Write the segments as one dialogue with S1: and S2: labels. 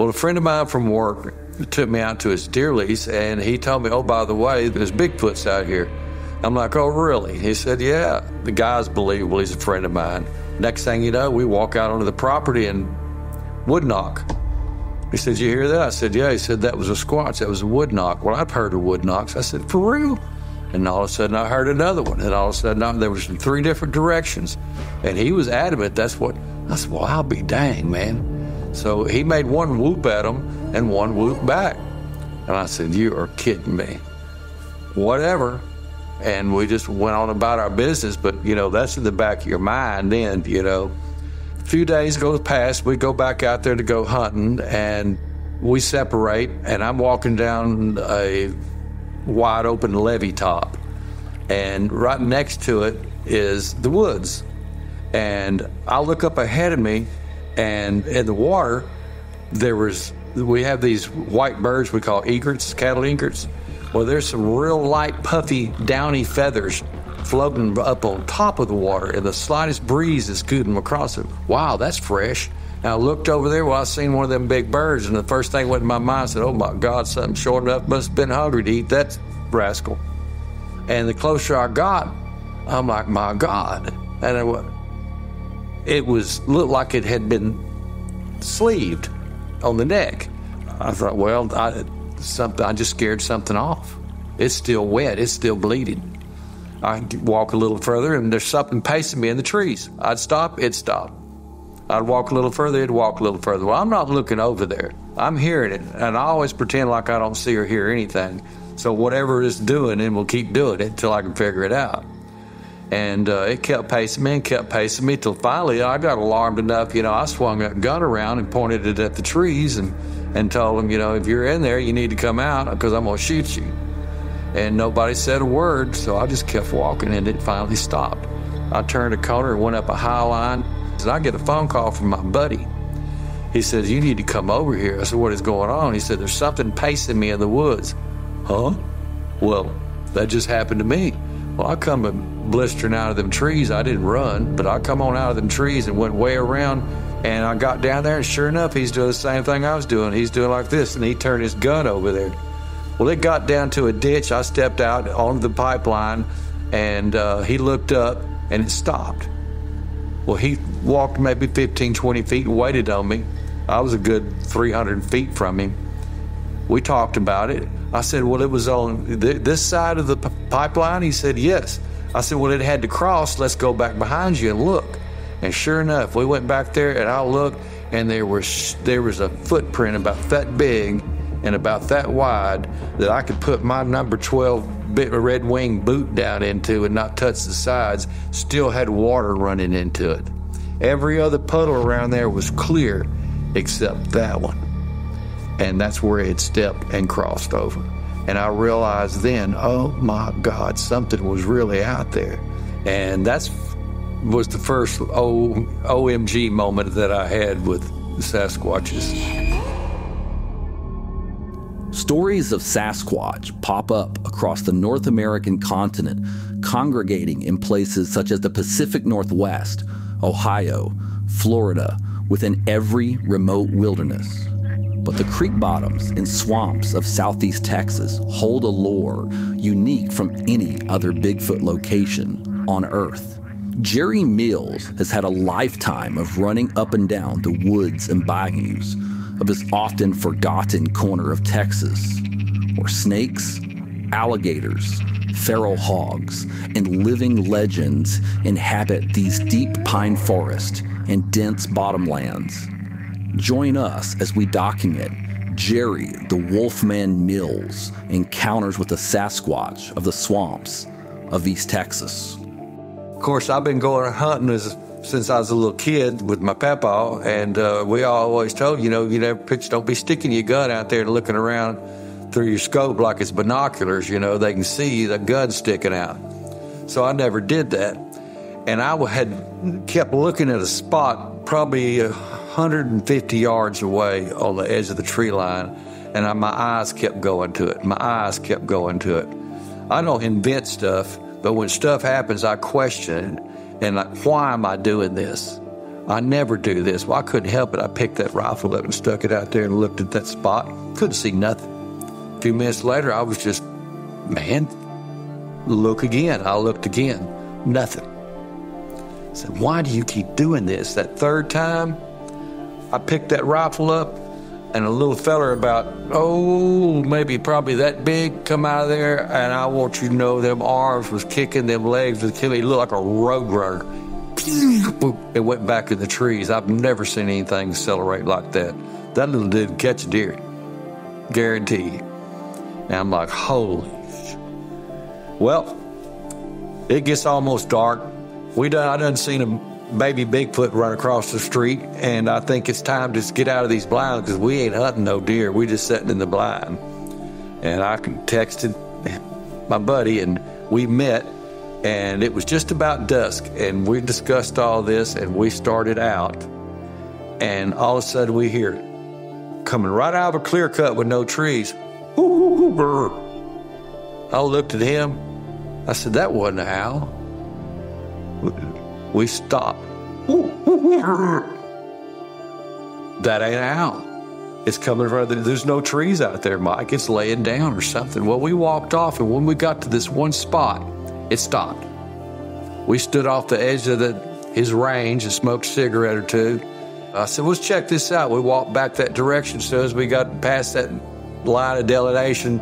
S1: Well, a friend of mine from work took me out to his deer lease, and he told me, oh, by the way, there's Bigfoots out here. I'm like, oh, really? He said, yeah. The guy's believable. He's a friend of mine. Next thing you know, we walk out onto the property and wood knock. He said, you hear that? I said, yeah. He said, that was a squatch. That was a wood knock. Well, I've heard of wood knocks. I said, for real? And all of a sudden, I heard another one. And all of a sudden, there was in 3 different directions. And he was adamant. I said, well, I'll be dang, man. So he made one whoop at him and one whoop back. And I said, you are kidding me. Whatever. And we just went on about our business. But, that's in the back of your mind then, A few days go past, we go back out there to go hunting, and we separate, and I'm walking down a wide open levee top, and right next to it is the woods. And I look up ahead of me, and in the water, we have these white birds we call egrets, cattle egrets. Well, there's some real light, puffy, downy feathers floating up on top of the water, and the slightest breeze is scooting across it. Wow, that's fresh. And I looked over there, I seen one of them big birds, and the first thing went in my mind, I said, oh my God, something short enough must have been hungry to eat that rascal. And the closer I got, I'm like, my God. And it looked like it had been sleeved on the neck. I thought, well, I just scared something off. It's still wet, it's still bleeding. I walk a little further, and there's something pacing me in the trees. I'd stop, it'd stop. I'd walk a little further, it'd walk a little further. Well, I'm not looking over there. I'm hearing it, and I always pretend like I don't see or hear anything. So whatever it's doing, it will keep doing it until I can figure it out. And it kept pacing me till finally I got alarmed enough. I swung that gun around and pointed it at the trees and told them, if you're in there, you need to come out because I'm going to shoot you. And nobody said a word, so I just kept walking, and it finally stopped. I turned a corner and went up a high line, and I get a phone call from my buddy. He says, you need to come over here. I said, what is going on? He said, there's something pacing me in the woods. Huh? Well, that just happened to me. Well, I come blistering out of them trees. I didn't run, but I come on out of them trees and went way around, and I got down there, and sure enough, he's doing the same thing I was doing. He's doing like this, and he turned his gun over there. Well, it got down to a ditch. I stepped out onto the pipeline, and he looked up, and it stopped. Well, he walked maybe 15, 20 feet and waited on me. I was a good 300 feet from him. We talked about it. I said, well, it was on this side of the pipeline? He said, yes. I said, well, it had to cross. Let's go back behind you and look. And sure enough, we went back there, and I looked, and there was a footprint about that big and about that wide that I could put my number 12 Red Wing boot down into and not touch the sides. Still had water running into it. Every other puddle around there was clear except that one. And that's where it had stepped and crossed over. And I realized then, oh my God, something was really out there. And that was the first OMG moment that I had with the Sasquatches.
S2: Stories of Sasquatch pop up across the North American continent, congregating in places such as the Pacific Northwest, Ohio, Florida, within every remote wilderness. But the creek bottoms and swamps of southeast Texas hold a lore unique from any other Bigfoot location on Earth. Jerry Mills has had a lifetime of running up and down the woods and bayous of this often forgotten corner of Texas, where snakes, alligators, feral hogs, and living legends inhabit these deep pine forests and dense bottomlands. Join us as we document Jerry the Wolfman Mills' encounters with the Sasquatch of the swamps of East Texas.
S1: Of course, I've been going hunting since I was a little kid with my papa, and we always told, you never don't be sticking your gun out there and looking around through your scope like it's binoculars, they can see the gun sticking out. So I never did that. And I had kept looking at a spot probably 150 yards away on the edge of the tree line, and my eyes kept going to it. I don't invent stuff, but when stuff happens, I question it. And why am I doing this? I never do this. Well, I couldn't help it. I picked that rifle up and stuck it out there and looked at that spot. Couldn't see nothing. A few minutes later, I was just, man, look again. I looked again. Nothing. I said, why do you keep doing this? That third time, I picked that rifle up, and a little feller about, probably that big, come out of there, and I want you to know them arms was kicking, them legs was killing. He looked like a road runner. It went back in the trees. I've never seen anything accelerate like that. That little dude catch a deer. Guarantee you. And I'm like, holy sh. Well, it gets almost dark. I done seen a baby Bigfoot run across the street, and I think it's time to get out of these blinds because we ain't hunting no deer. We just sitting in the blind. And I texted my buddy, and we met, and it was just about dusk, and we discussed all this, and we started out, and all of a sudden we hear it coming right out of a clear cut with no trees. I looked at him. I said, that wasn't a owl. We stopped. That ain't an owl. It's coming from, there's no trees out there, Mike. It's laying down or something. Well, we walked off, and when we got to this one spot, it stopped. We stood off the edge of his range and smoked a cigarette or two. I said, let's check this out. We walked back that direction. As soon as we got past that line of delineation,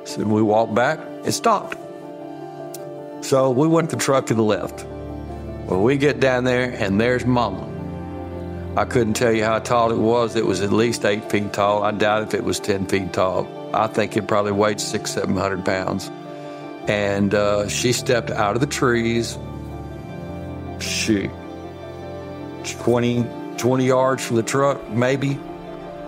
S1: so we walked back, it stopped. So we went to the truck to the left. Well, we get down there, and there's Mama. I couldn't tell you how tall it was. It was at least 8 feet tall. I doubt if it was 10 feet tall. I think it probably weighed 600-700 pounds. And she stepped out of the trees. 20 yards from the truck, maybe,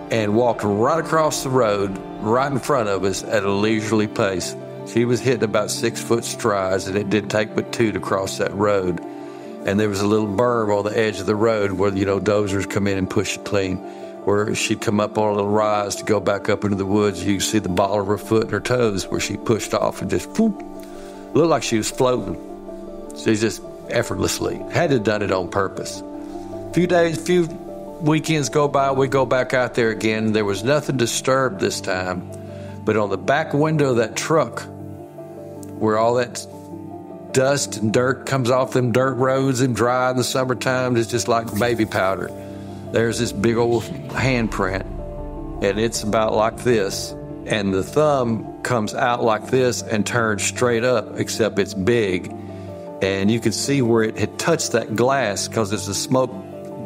S1: and walked right across the road, right in front of us at a leisurely pace. She was hitting about 6 foot strides, and it didn't take but 2 to cross that road. And there was a little berm on the edge of the road where, dozers come in and push it clean, where she'd come up on a little rise to go back up into the woods. You could see the ball of her foot and her toes where she pushed off and just, whoop, looked like she was floating. She just effortlessly had to have done it on purpose. Few weekends go by, we go back out there again. There was nothing disturbed this time, but on the back window of that truck, where all that dust and dirt comes off them dirt roads and dry in the summertime, it's just like baby powder. There's this big old handprint, and it's about like this, and the thumb comes out like this and turns straight up, except it's big. And you can see where it had touched that glass, because it's a smoke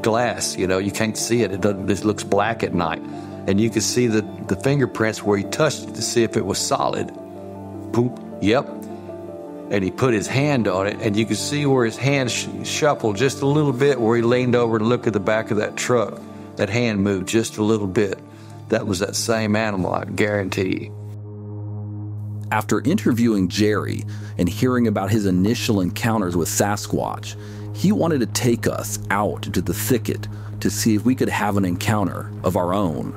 S1: glass, you can't see it. It looks black at night. And you can see the fingerprints where he touched it to see if it was solid. Boom, yep. And he put his hand on it, and you can see where his hand shuffled just a little bit, where he leaned over to look at the back of that truck. That hand moved just a little bit. That was that same animal, I guarantee you.
S2: After interviewing Jerry and hearing about his initial encounters with Sasquatch, he wanted to take us out into the thicket to see if we could have an encounter of our own.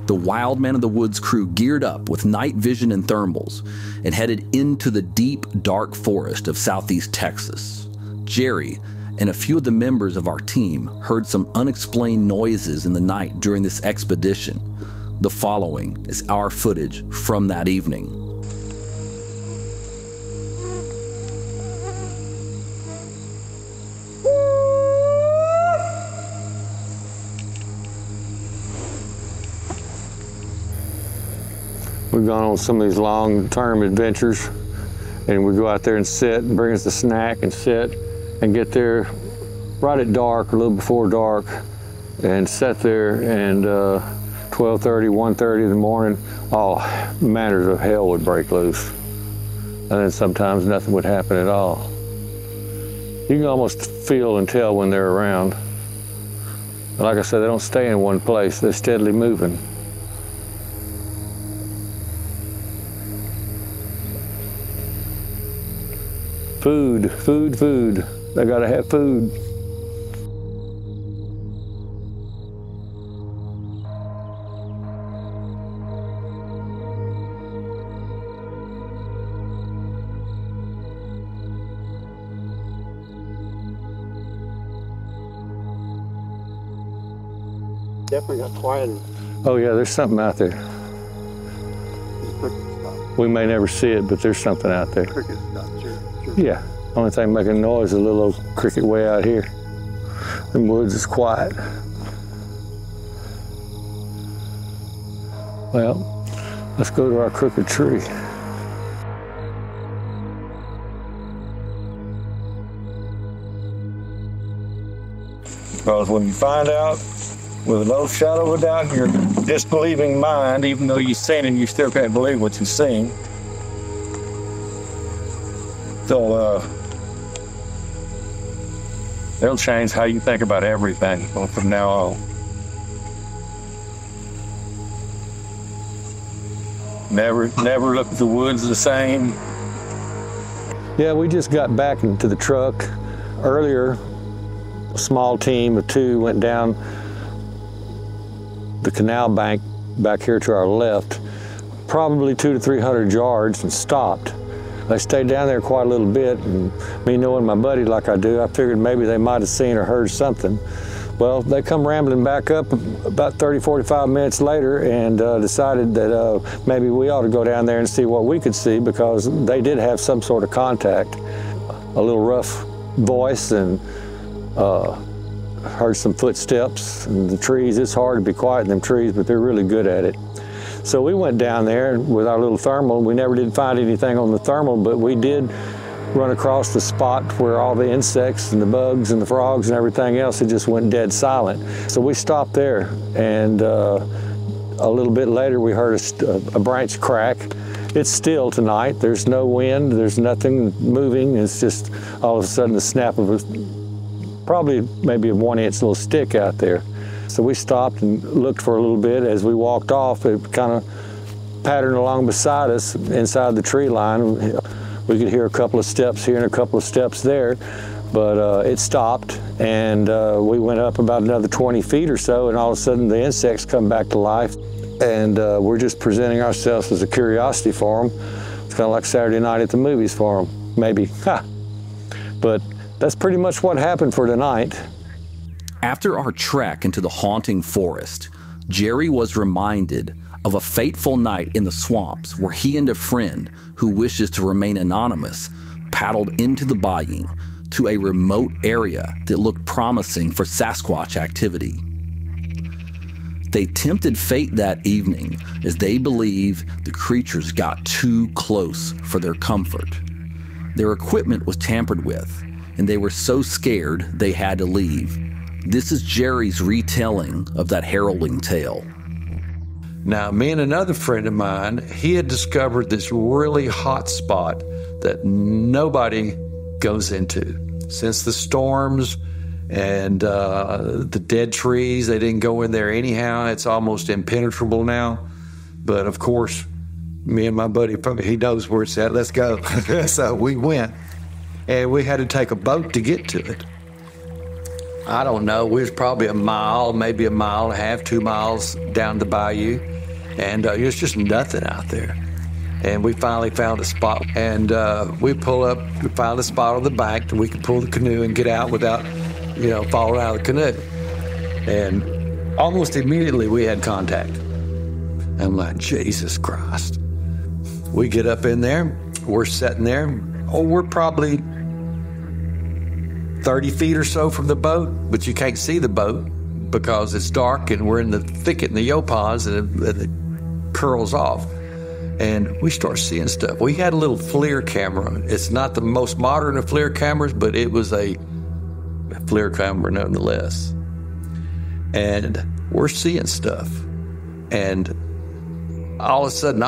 S2: The Wild Man of the Woods crew geared up with night vision and thermals and headed into the deep, dark forest of southeast Texas. Jerry and a few of the members of our team heard some unexplained noises in the night during this expedition. The following is our footage from that evening.
S3: We've gone on some of these long-term adventures, and we go out there and sit and bring us a snack and sit and get there right at dark, a little before dark, and sit there, and 12:30, 1:30 in the morning, all manners of hell would break loose. And then sometimes nothing would happen at all. You can almost feel and tell when they're around. But like I said, they don't stay in one place, they're steadily moving. Food, food, food. They gotta have food.
S4: definitely got quiet.
S3: Oh yeah, there's something out there. We may never see it, but there's something out there.
S4: Cricket stuff, sure.
S3: Yeah, only thing making noise is a little old cricket way out here. The woods is quiet. Well, let's go to our crooked tree. Because when you find out with no shadow of a doubt in your disbelieving mind, even though you've seen it, you still can't believe what you've seen. So, it'll change how you think about everything from now on. Never look at the woods the same. Yeah, we just got back into the truck. Earlier, a small team of 2 went down the canal bank back here to our left, probably 200 to 300 yards, and stopped. They stayed down there quite a little bit, and me knowing my buddy like I do, I figured maybe they might have seen or heard something. Well, they come rambling back up about 30, 45 minutes later and decided that maybe we ought to go down there and see what we could see, because they did have some sort of contact. A little rough voice, and heard some footsteps in the trees. It's hard to be quiet in them trees, but they're really good at it. So we went down there with our little thermal. We never did find anything on the thermal, but we did run across the spot where all the insects and the bugs and the frogs and everything else, it just went dead silent. So we stopped there, and a little bit later we heard a branch crack. It's still tonight. There's no wind, there's nothing moving. It's just all of a sudden the snap of probably maybe a 1-inch little stick out there. So we stopped and looked for a little bit. As we walked off, it kind of patterned along beside us inside the tree line. We could hear a couple of steps here and a couple of steps there, but it stopped, and we went up about another 20 feet or so, and all of a sudden the insects come back to life, and we're just presenting ourselves as a curiosity for them. It's kind of like Saturday night at the movies for them, maybe. Ha! But that's pretty much what happened for tonight.
S2: After our trek into the haunting forest, Jerry was reminded of a fateful night in the swamps where he and a friend who wishes to remain anonymous paddled into the bayou to a remote area that looked promising for Sasquatch activity. They tempted fate that evening as they believed the creatures got too close for their comfort. Their equipment was tampered with, and they were so scared they had to leave. This is Jerry's retelling of that harrowing tale.
S1: Now, me and another friend of mine, he had discovered this really hot spot that nobody goes into. Since the storms and the dead trees, they didn't go in there anyhow. It's almost impenetrable now. But of course, me and my buddy, he knows where it's at. Let's go. So we went, and we had to take a boat to get to it. I don't know, we was probably a mile, maybe a mile and a half, 2 miles down the bayou, and there's just nothing out there. And we finally found a spot, and we pull up, we found a spot on the bank that we could pull the canoe and get out without, falling out of the canoe. And almost immediately we had contact. I'm like, Jesus Christ. We get up in there, we're sitting there, we're probably 30 feet or so from the boat, but you can't see the boat because it's dark and we're in the thicket in the yopons, and it curls off. And we start seeing stuff. We had a little FLIR camera. It's not the most modern of FLIR cameras, but it was a FLIR camera nonetheless. And we're seeing stuff. And all of a sudden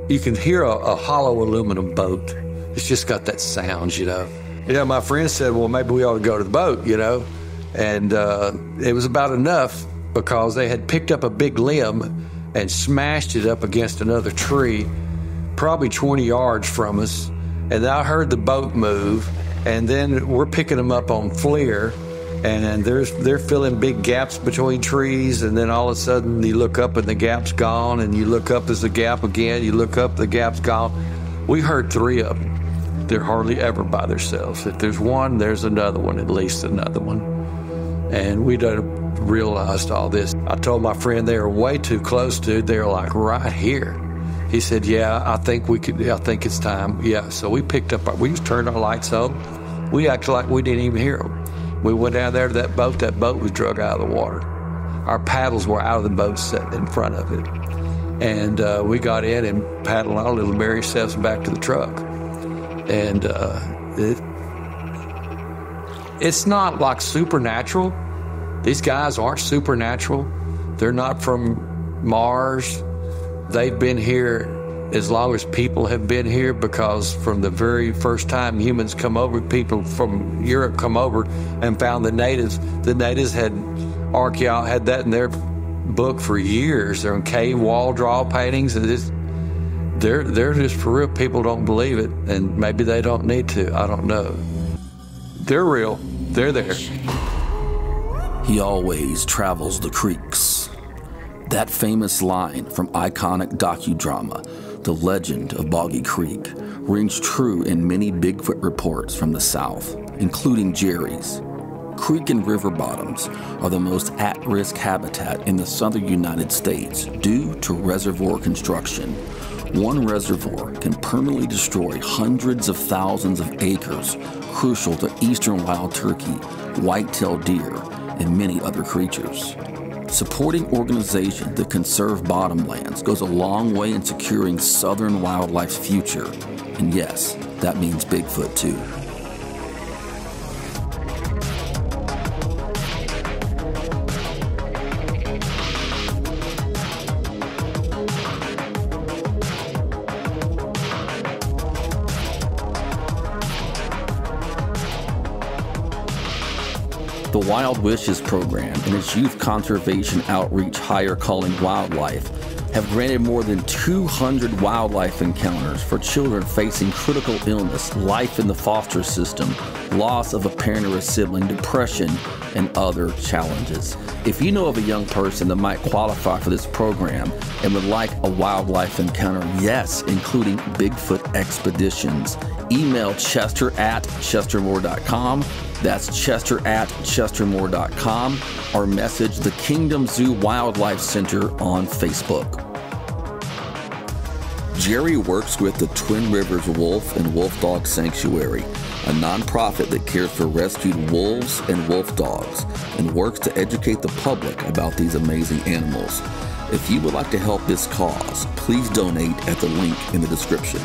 S1: you can hear a hollow aluminum boat. It's just got that sound, my friend said, well, maybe we ought to go to the boat, And it was about enough because they had picked up a big limb and smashed it up against another tree, probably 20 yards from us. And I heard the boat move, and then we're picking them up on FLIR, and they're filling big gaps between trees, and then all of a sudden you look up and the gap's gone, and you look up, there's a gap again, you look up, the gap's gone. We heard 3 of them. They're hardly ever by themselves. If there's one, there's another one, at least another one. And we done realized all this. I told my friend they were way too close, dude. They were like right here. He said, yeah, I think it's time. Yeah, so we we just turned our lights on. We acted like we didn't even hear them. We went down there to that boat was drug out of the water. Our paddles were out of the boat sitting in front of it. And we got in and paddled our little merry selves back to the truck. And it's not like supernatural. These guys aren't supernatural. They're not from Mars. They've been here as long as people have been here, because from the very first time humans come over, people from Europe come over and found the natives. The natives had that in their book for years. They're in cave wall draw paintings, and they're just for real. People don't believe it, and maybe they don't need to. I don't know. They're real. They're there.
S2: He always travels the creeks. That famous line from iconic docudrama, The Legend of Boggy Creek, rings true in many Bigfoot reports from the South, including Jerry's. Creek and river bottoms are the most at-risk habitat in the southern United States due to reservoir construction. One reservoir can permanently destroy hundreds of thousands of acres, crucial to eastern wild turkey, white-tailed deer, and many other creatures. Supporting organizations that conserve bottomlands goes a long way in securing southern wildlife's future. And yes, that means Bigfoot too. The Wild Wishes program and its youth conservation outreach Higher Calling Wildlife have granted more than 200 wildlife encounters for children facing critical illness, life in the foster system, loss of a parent or a sibling, depression, and other challenges. If you know of a young person that might qualify for this program and would like a wildlife encounter, yes, including Bigfoot expeditions, email chester@chestermore.com. That's chester@chestermore.com, or message the Kingdom Zoo Wildlife Center on Facebook. Jerry works with the Twin Rivers Wolf and Wolf Dog Sanctuary, a nonprofit that cares for rescued wolves and wolf dogs and works to educate the public about these amazing animals. If you would like to help this cause, please donate at the link in the description.